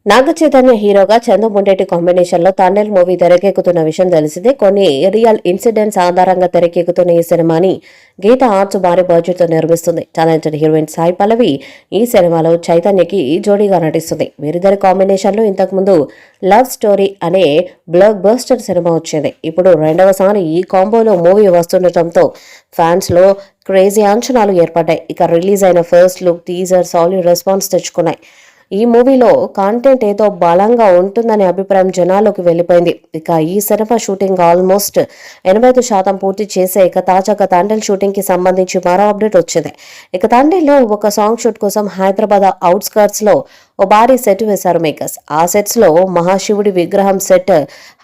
నాగ చైతన్య హీరోగా చందు ముండేటి కాంబినేషన్ లో తండేల్ మూవీ తెరకెక్కుతున్న విషయం తెలిసిందే. కొన్ని రియల్ ఇన్సిడెంట్స్ ఆధారంగా తెరకెక్కుతున్న ఈ సినిమాని గీత ఆర్ట్స్ భారీ బడ్జెట్ తో నిర్మిస్తుంది. టాలెంటెడ్ హీరోయిన్ సాయి పల్లవి ఈ సినిమాలో చైతన్యకి జోడీగా నటిస్తుంది. వీరిద్దరి కాంబినేషన్ లో ఇంతకుముందు లవ్ స్టోరీ అనే బ్లాక్ బస్టర్ సినిమా వచ్చింది. ఇప్పుడు రెండవసారి ఈ కాంబోలో మూవీ వస్తుండటంతో ఫ్యాన్స్ లో క్రేజీ అంచనాలు ఏర్పడ్డాయి. ఇక రిలీజ్ అయిన first look teaser solid response తెచ్చుకున్నాయి. ఈ మూవీలో కాంటెంట్ ఏదో బలంగా ఉంటుందనే అభిప్రాయం జనాల్లోకి వెళ్ళిపోయింది. ఇక ఈ సినిమా షూటింగ్ ఆల్మోస్ట్ 85% పూర్తి చేసే ఇక తాజాగా తండేల్ షూటింగ్ కి సంబంధించి మరో అప్డేట్ వచ్చింది. ఇక తండేల్లో ఒక సాంగ్ షూట్ కోసం హైదరాబాద్ అవుట్స్కర్ట్స్ లో ఓ భారీ సెట్ వేశారు మేకర్స్. ఆ సెట్స్ లో మహాశివుడి విగ్రహం సెట్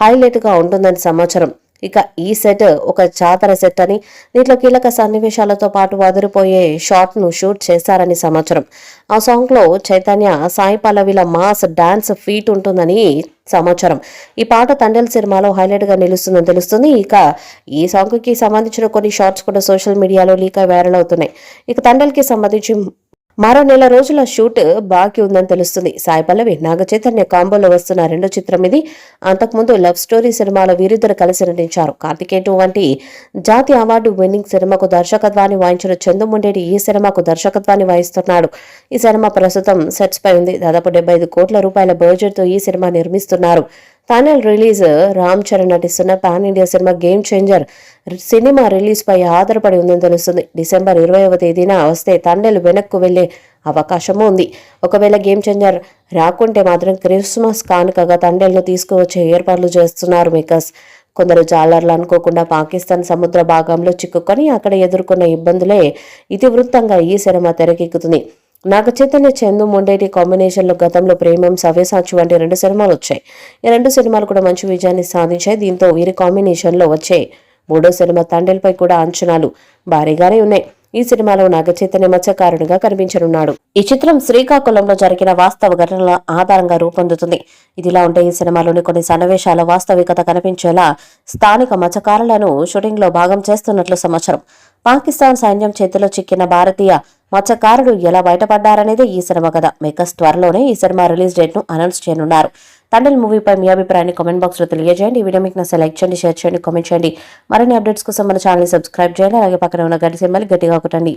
హైలైట్ గా ఉంటుందని సమాచారం. ఇక ఈ సెట్ ఒక జాతర సెట్ అని, దీంట్లో కీలక సన్నివేశాలతో పాటు అదిరిపోయే షాట్ ను షూట్ చేశారని సమాచారం. ఆ సాంగ్ లో చైతన్య సాయి పల్లవిల మాస్ డాన్స్ ఫీట్ ఉంటుందని సమాచారం. ఈ పాట తండేల్ సినిమాలో హైలైట్ గా నిలుస్తుందని తెలుస్తుంది. ఇక ఈ సాంగ్ కి సంబంధించిన కొన్ని షార్ట్స్ కూడా సోషల్ మీడియాలో లీక్ వైరల్ అవుతున్నాయి. ఇక తండేల్ కి సంబంధించి మరో నెల రోజుల షూట్ బాకీ ఉందని తెలుస్తుంది. సాయి పల్లవి నాగ చైతన్య కాంబోలో వస్తున్న రెండో చిత్రం ఇది. అంతకుముందు లవ్ స్టోరీ సినిమాలో వీరిద్దరు కలిసి నటించారు. కార్తికేయ వంటి జాతీయ అవార్డు విన్నింగ్ సినిమాకు దర్శకత్వాన్ని వహించిన చందు ముండేటి ఈ సినిమాకు దర్శకత్వాన్ని వహిస్తున్నాడు. ఈ సినిమా ప్రస్తుతం సెట్స్ పై ఉంది. దాదాపు 75 కోట్ల రూపాయల బడ్జెట్ తో ఈ సినిమా నిర్మిస్తున్నారు. తండేల్ రిలీజ్ రామ్ చరణ్ నటిస్తున్న పాన్ ఇండియా సినిమా గేమ్ చేంజర్ సినిమా రిలీజ్ పై ఆధారపడి ఉందని తెలుస్తుంది. డిసెంబర్ 20వ తేదీన వస్తే తండేల్ వెనక్కు వెళ్లే అవకాశము ఉంది. ఒకవేళ గేమ్ చేంజర్ రాకుంటే మాత్రం క్రిస్మస్ కానుకగా తండేల్ను తీసుకువచ్చే ఏర్పాట్లు చేస్తున్నారు మేకర్స్. కొందరు జాలర్లు అనుకోకుండా పాకిస్తాన్ సముద్ర భాగంలో చిక్కుకొని అక్కడ ఎదుర్కొన్న ఇబ్బందులే ఇతివృత్తంగా ఈ సినిమా తెరకెక్కుతుంది. నాగ చైతన్య చందు ముండేటి కాంబినేషన్ లో గతంలో ప్రేమం సవ్యసాచి వంటి 2 సినిమాలు వచ్చాయి. ఈ 2 సినిమాలు కూడా మంచి విజయాన్ని సాధించాయి. దీంతో వీరి కాంబినేషన్ లో వచ్చే మూడో సినిమా తండేల్ పై కూడా అంచనాలు భారీగానే ఉన్నాయి. ఈ సినిమాలో నాగ చైతన్య మత్స్యకారునిగా కనిపించనున్నాడు. ఈ చిత్రం శ్రీకాకుళంలో జరిగిన వాస్తవ ఘటనల ఆధారంగా రూపొందుతుంది. ఇదిలా ఉంటే ఈ సినిమాలోని కొన్ని సన్నివేశాల వాస్తవికత కనిపించేలా స్థానిక మత్స్యకారులను షూటింగ్ లో భాగం చేస్తున్నట్లు సమాచారం. పాకిస్తాన్ సైన్యం చేతిలో చిక్కిన భారతీయ మత్స్యకారుడు ఎలా బయటపడ్డారనేది ఈ సినిమా కథ. మేకర్స్ త్వరలోనే ఈ సినిమా రిలీజ్ డేట్ ను అనౌన్స్ చేయనున్నారు. తండేల్ మూవీపై మీ అభిప్రాయాన్ని కామెంట్ బాక్స్ లో తెలియజేయండి. ఈ వీడియో మీకు నచ్చితే లైక్ చేయండి, షేర్ చేయండి, కామెంట్ చేయండి. మరిన్ని అప్డేట్స్ కోసం మన ఛానల్ ని సబ్స్క్రైబ్ చేయండి. అలాగే పక్కన ఉన్న గంట సింబల్ గట్టిగా కొట్టండి.